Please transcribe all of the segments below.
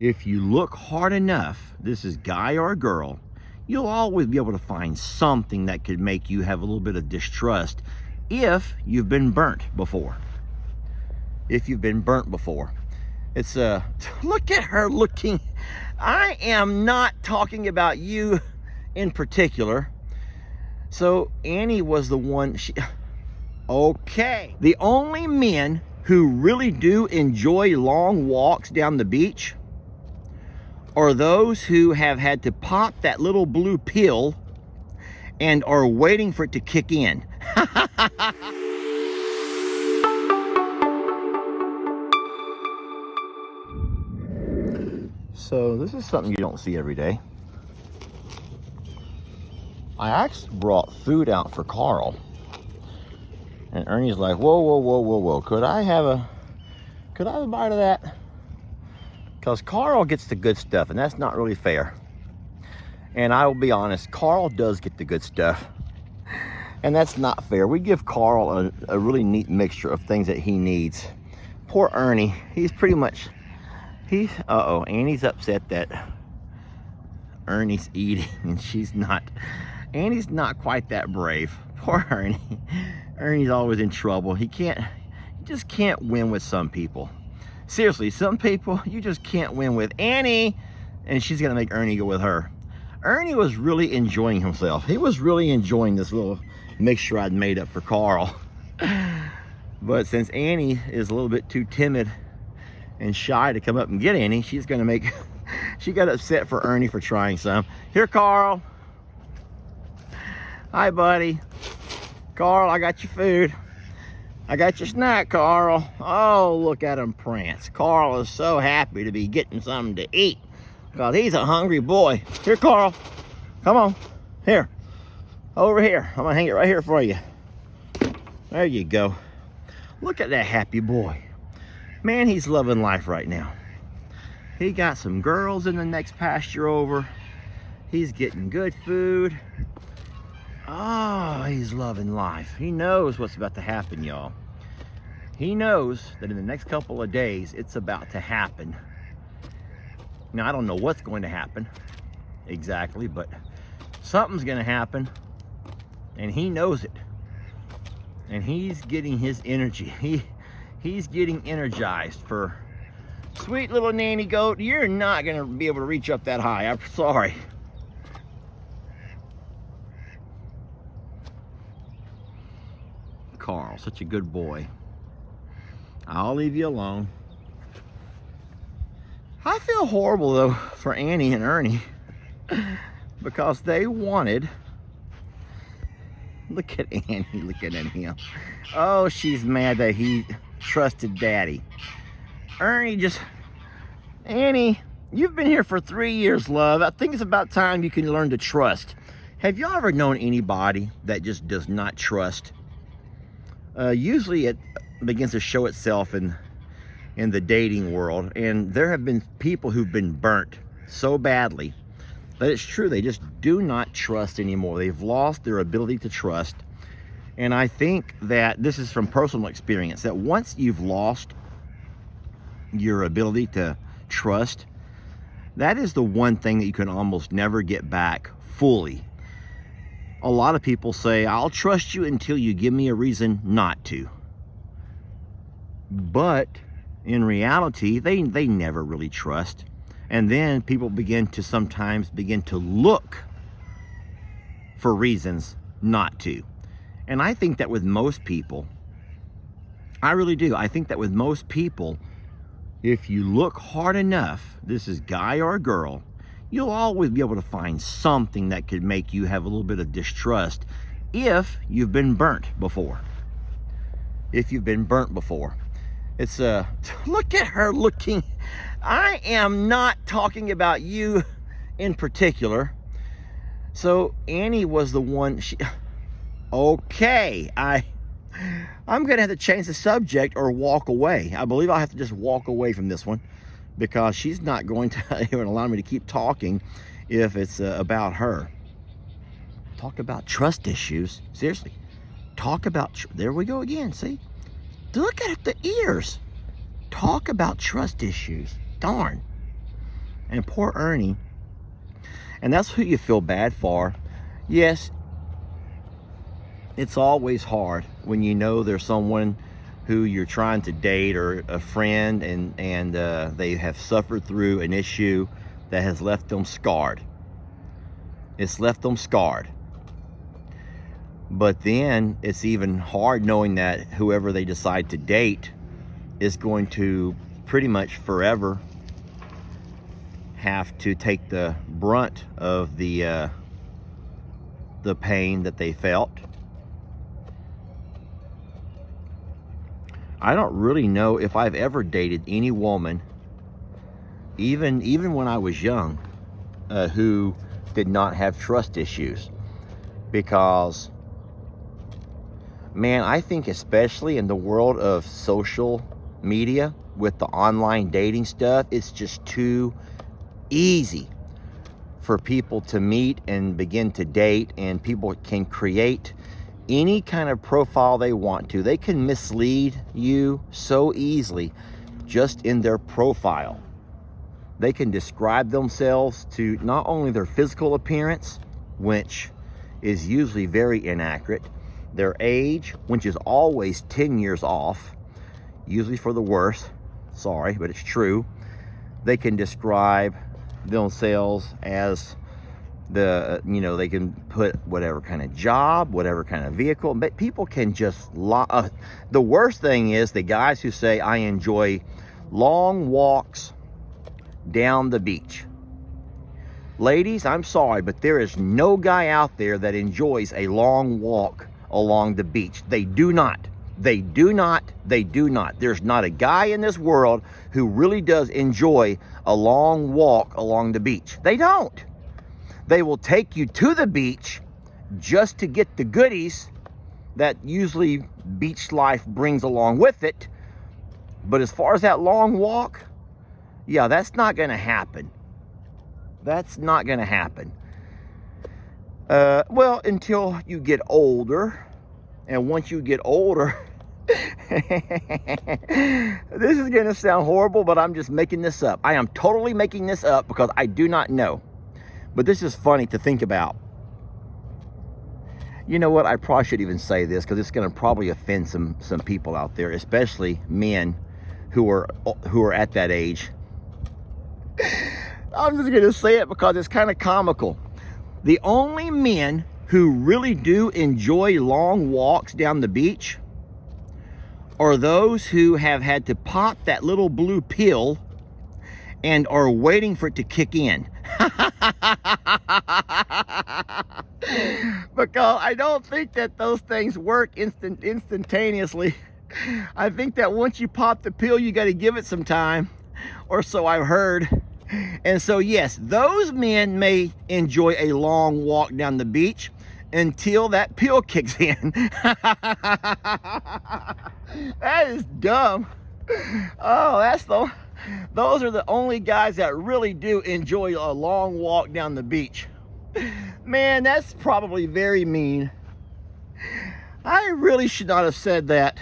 If you look hard enough, this is guy or girl, you'll always be able to find something that could make you have a little bit of distrust if you've been burnt before. If you've been burnt before. It's look at her looking. I am not talking about you in particular. So Annie was the one, okay. The only men who really do enjoy long walks down the beach are those who have had to pop that little blue pill and are waiting for it to kick in. So this is something you don't see every day. I actually brought food out for Carl. And Ernie's like, whoa. Could I have a bite of that? Because Carl gets the good stuff, and that's not really fair. And I will be honest, Carl does get the good stuff. And that's not fair. We give Carl a really neat mixture of things that he needs. Poor Ernie, he's pretty much, Annie's upset that Ernie's eating and she's not. Annie's not quite that brave. Poor Ernie. Ernie's always in trouble. He just can't win with some people. Seriously, some people, you just can't win with. Annie, and she's gonna make Ernie go with her. Ernie was really enjoying himself. He was really enjoying this little mixture I'd made up for Carl. But since Annie is a little bit too timid and shy to come up and get Annie, she got upset for Ernie for trying some. Here, Carl. Hi, buddy. Carl, I got your food. I got your snack, Carl. Oh, look at him prance. Carl is so happy to be getting something to eat because he's a hungry boy. Here, Carl. Come on. Here. Over here. I'm going to hang it right here for you. There you go. Look at that happy boy. Man, he's loving life right now. He got some girls in the next pasture over. He's getting good food. Oh, he's loving life. He knows what's about to happen, y'all. He knows that in the next couple of days, it's about to happen. Now, I don't know what's going to happen exactly, but something's going to happen, and he knows it. And he's getting his energy. He's getting energized for sweet little nanny goat. You're not going to be able to reach up that high. I'm sorry. Carl, such a good boy. I'll leave you alone. I feel horrible though for Annie and Ernie because they wanted. Look at Annie looking at him. Oh, she's mad that he trusted Daddy. Annie, you've been here for 3 years, love. I think it's about time you can learn to trust. Have you ever known anybody that just does not trust? Usually it begins to show itself in the dating world, and there have been people who've been burnt so badly that it's true, they just do not trust anymore. They've lost their ability to trust. And I think that this is from personal experience, that once you've lost your ability to trust, that is the one thing that you can almost never get back fully. A lot of people say, I'll trust you until you give me a reason not to. But in reality, they never really trust. And then people sometimes begin to look for reasons not to. And I think that with most people, I really do. I think that with most people, if you look hard enough, this is guy or girl, you'll always be able to find something that could make you have a little bit of distrust if you've been burnt before. If you've been burnt before. It's look at her looking. I am not talking about you in particular. So Annie was the one, okay, I'm gonna have to change the subject or walk away. I believe I'll have to just walk away from this one because she's not going to even allow me to keep talking if it's about her. Talk about trust issues. Seriously, talk about, there we go again, see? Look at the ears. Talk about trust issues. Darn. And poor Ernie. And that's who you feel bad for. Yes, it's always hard when you know there's someone who you're trying to date or a friend and they have suffered through an issue that has left them scarred. It's left them scarred. But then it's even hard knowing that whoever they decide to date is going to pretty much forever have to take the brunt of the pain that they felt. I don't really know if I've ever dated any woman, even when I was young, who did not have trust issues. Because, man, I think especially in the world of social media with the online dating stuff, it's just too easy for people to meet and begin to date, and people can create any kind of profile they want to. They can mislead you so easily just in their profile. They can describe themselves to not only their physical appearance, which is usually very inaccurate, their age, which is always 10 years off, usually for the worse. Sorry, but it's true. They can describe themselves as they can put whatever kind of job, whatever kind of vehicle, but people can just the worst thing is the guys who say, I enjoy long walks down the beach. Ladies, I'm sorry, but there is no guy out there that enjoys a long walk along the beach. They do not. They do not. They do not. There's not a guy in this world who really does enjoy a long walk along the beach. They don't. They will take you to the beach just to get the goodies that usually beach life brings along with it. But as far as that long walk, yeah, that's not going to happen. That's not going to happen. Well, until you get older. And once you get older, this is going to sound horrible, but I'm just making this up. I am totally making this up because I do not know. But this is funny to think about. You know what? I probably should even say this because it's going to probably offend some people out there, especially men who are at that age. I'm just going to say it because it's kind of comical. The only men who really do enjoy long walks down the beach are those who have had to pop that little blue pill and are waiting for it to kick in. Because I don't think that those things work instantaneously. I think that once you pop the pill, you got to give it some time, or so I've heard. And so, yes, those men may enjoy a long walk down the beach until that pill kicks in. That is dumb. Oh, those are the only guys that really do enjoy a long walk down the beach. Man, that's probably very mean. I really should not have said that,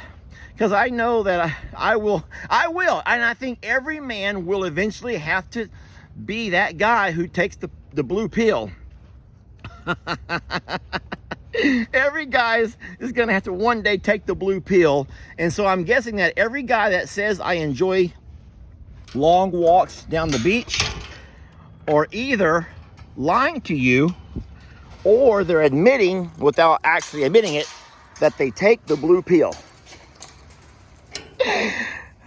because I know that I will, and I think every man will eventually have to be that guy who takes the blue pill. Every guy is going to have to one day take the blue pill. And so I'm guessing that every guy that says I enjoy long walks down the beach are either lying to you, or they're admitting, without actually admitting it, that they take the blue pill.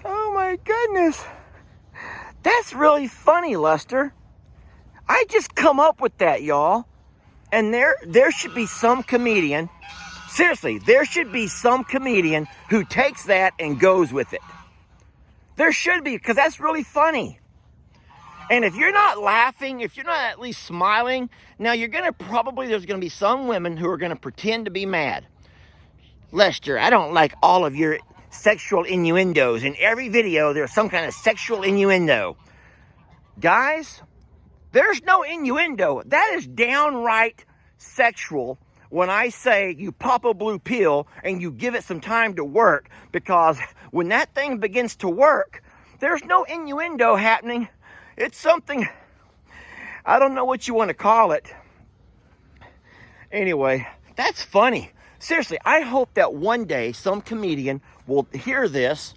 Oh my goodness. That's really funny, Lester. I just come up with that, y'all. And there should be some comedian, seriously, there should be some comedian who takes that and goes with it. There should be, because that's really funny. And if you're not laughing, if you're not at least smiling, now there's going to be some women who are going to pretend to be mad. Lester, I don't like all of your sexual innuendos. In every video, there's some kind of sexual innuendo. Guys, there's no innuendo. That is downright sexual when I say you pop a blue pill and you give it some time to work, because when that thing begins to work, there's no innuendo happening. It's something I don't know what you want to call it. Anyway, that's funny. Seriously, I hope that one day some comedian will hear this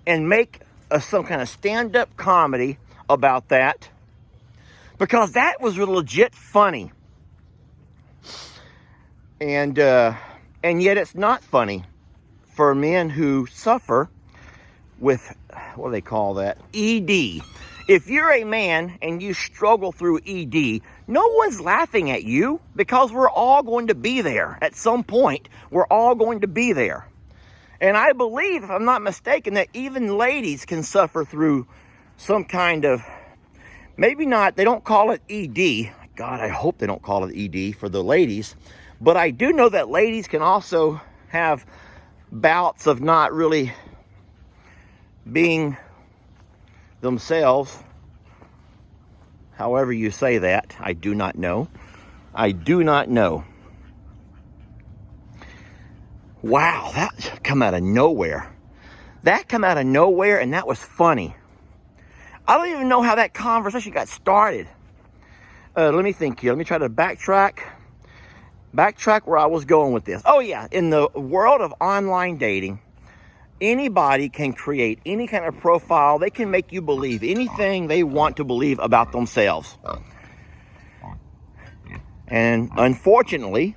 and make some kind of stand-up comedy about that, because that was legit funny. And yet it's not funny for men who suffer with, what do they call that? ED. If you're a man and you struggle through ED, no one's laughing at you, because we're all going to be there. At some point, we're all going to be there. And I believe, if I'm not mistaken, that even ladies can suffer through some kind of, maybe not, they don't call it ED. God, I hope they don't call it ED for the ladies. But I do know that ladies can also have bouts of not really being themselves. However you say that, I do not know. I do not know. Wow, that come out of nowhere. That come out of nowhere, and that was funny. I don't even know how that conversation got started. Let me think here. Let me try to backtrack where I was going with this. Oh yeah, in the world of online dating, anybody can create any kind of profile. They can make you believe anything they want to believe about themselves. And unfortunately,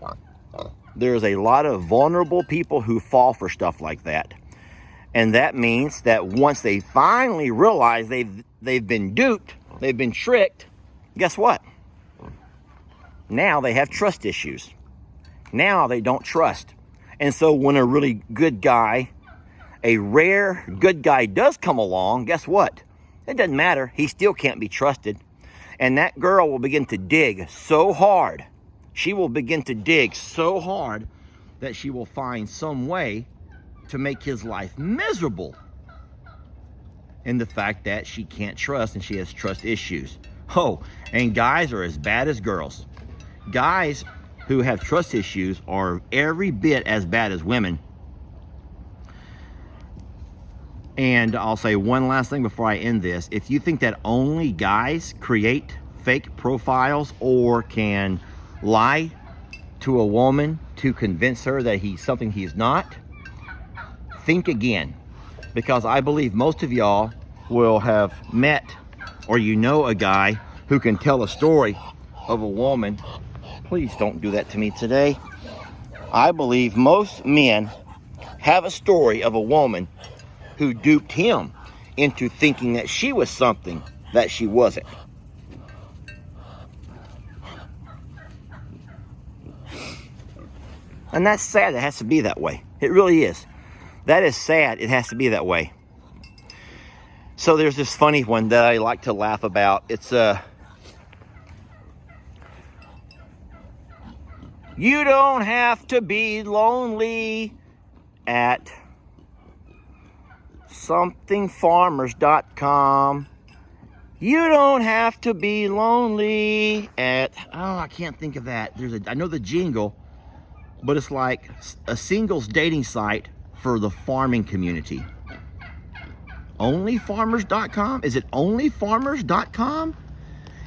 there's a lot of vulnerable people who fall for stuff like that. And that means that once they finally realize they've been duped, they've been tricked, guess what? Now they have trust issues. Now they don't trust. And so when a really good guy, a rare good guy does come along, guess what? It doesn't matter. He still can't be trusted. And that girl will begin to dig so hard. She will begin to dig so hard that she will find some way to make his life miserable. In the fact that she can't trust and she has trust issues. Oh, and guys are as bad as girls. Guys who have trust issues are every bit as bad as women. And I'll say one last thing before I end this. If you think that only guys create fake profiles or can lie to a woman to convince her that he's something he's not, think again. Because I believe most of y'all will have met, or you know, a guy who can tell a story of a woman. Please don't do that to me today. I believe most men have a story of a woman who duped him into thinking that she was something that she wasn't. And that's sad. It has to be that way. It really is. That is sad. It has to be that way. So there's this funny one that I like to laugh about. It's you don't have to be lonely at somethingfarmers.com. You don't have to be lonely at, oh, I can't think of that. I know the jingle, but it's like a singles dating site for the farming community. Onlyfarmers.com? Is it onlyfarmers.com?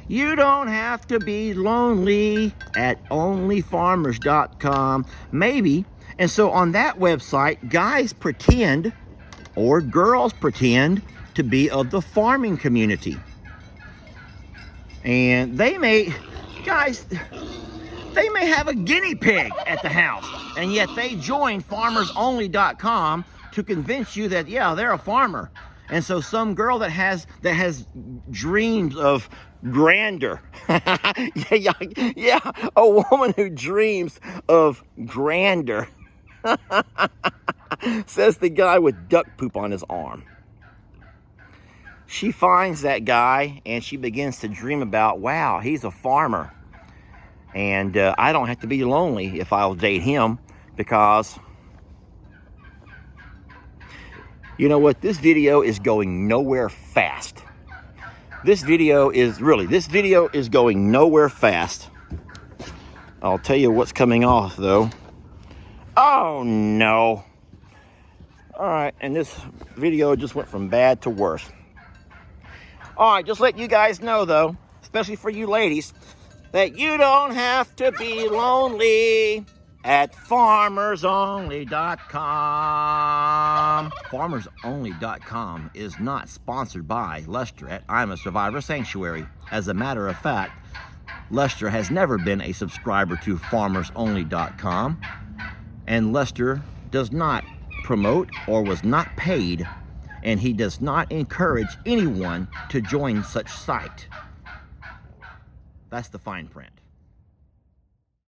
You don't have to be lonely at onlyfarmers.com. Maybe. And so on that website, guys pretend, or girls pretend, to be of the farming community. And they may have a guinea pig at the house, and yet they join farmersonly.com to convince you that, yeah, they're a farmer. And so some girl that has dreams of grandeur, yeah, a woman who dreams of grandeur, says the guy with duck poop on his arm. She finds that guy and she begins to dream about, wow, he's a farmer. And I don't have to be lonely if I'll date him, because you know what? This video is going nowhere fast. This video is going nowhere fast. I'll tell you what's coming off though. Oh no. All right, and this video just went from bad to worse. All right, just let you guys know though, especially for you ladies, that you don't have to be lonely at farmersonly.com. Farmersonly.com is not sponsored by Lester at I'm a Survivor Sanctuary. As a matter of fact, Lester has never been a subscriber to farmersonly.com, and Lester does not promote or was not paid, and he does not encourage anyone to join such site. That's the fine print.